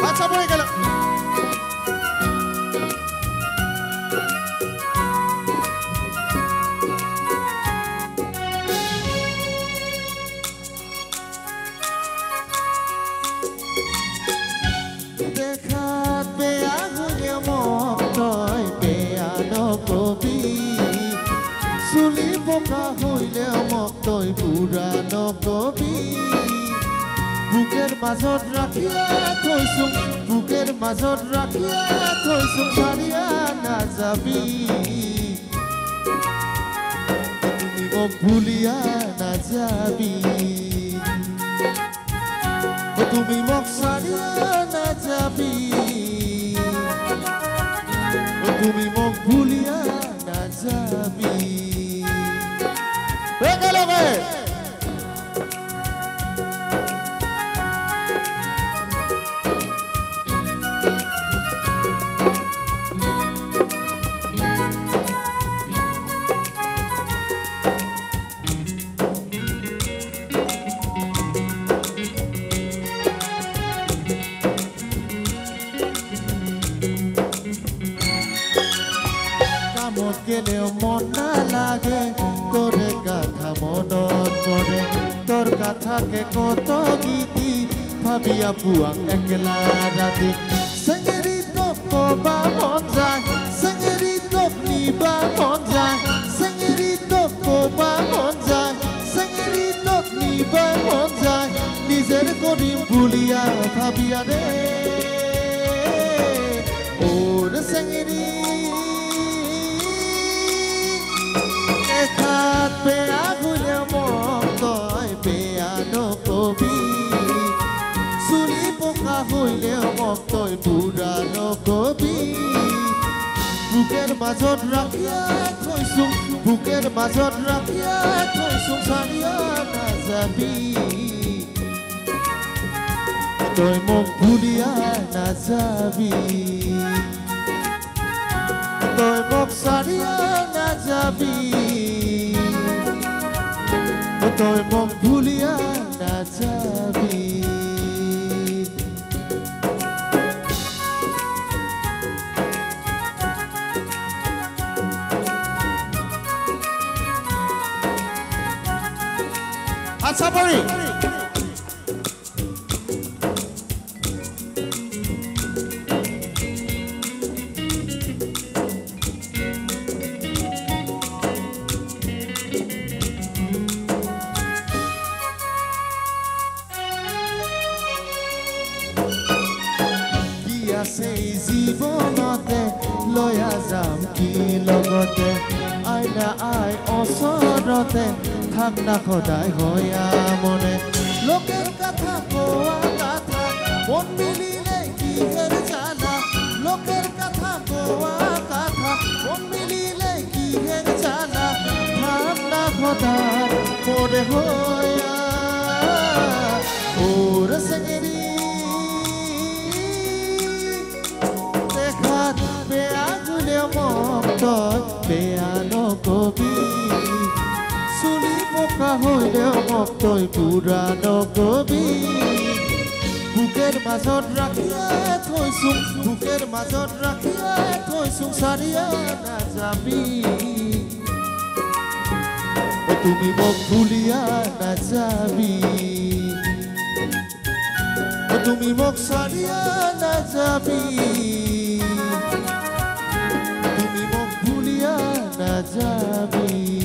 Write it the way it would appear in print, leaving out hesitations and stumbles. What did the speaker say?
আচ্ছা পড়ে গেল দেখাত বেয়া হইলে মোক তই বেয়া নকবি চুলি পকা হইলে মোক তই বুঢ়া নকবি বুকের মাজত রাখিয়া থৈছো বুকের মাজত রাখিয়া থৈছো ছাড়িয়া নাযাবি তুমি মোক ভুলিয়া নাযাবি তুমি মোক ছাড়িয়া নাযাবি তুমি মোক ভুলিয়া নাযাবি একেলগে গেলেও মন না লাগে তোরে কথা মনত পড়ে তোর কথাকে কত গীতি ভাবিয়া পুয়াং একলা রাতে সেঙ্গেরি তো কবা মন যায় সেঙ্গেরি তো নিবা মন যায় সেঙ্গেরি তো কবা মন যায় সেঙ্গেরি তো নিবা মন যায় নিজের করিম ভুলিয়া ভাবিয়া রে ওর সেঙ্গেরি দেখাত বেয়া হইলে মোক তই বেয়া নকবি চুলি পকা হইলে মোক তই বুঢ়া নকবি বুকের মাজত রাখিয়া থৈছো বুকের মাজত রাখিয়া থৈছো ছাড়িয়া নাযাবি তই মোক ভুলিয়া নাযাবি তই মোক ছাড়িয়া নাযাবি তই মোক ভুলিয়া নাযাবি আচ্ছা পড়ি সেই জীবনতে লয়া যাম কি লগতে আইনা আই ওচৰতে থাক না সদায় হয়া মনে লোকেৰ কথা কোৱা কথা মন মিলিলে কিহেৰ জানা লোকেৰ কথা কোৱা কথা মন মিলিলে কিহের জানা থাক না সদায় মনে হয়া ওর সেঙ্গেরি বেয়া হইলে মোক তই বেয়া নকবি চুলি পকা হইলে মোক তই বুঢ়া নকবি বুকের মাজত রাখিয়া থৈছো বুকের মাজত রাখিয়া থৈছো ছাড়িয়া নাযাবি তুমি মোক ভুলিয়া নাযাবি তুমি মোক ছাড়িয়া নাযাবি তুমি মোক ভুলিয়া নাযাবি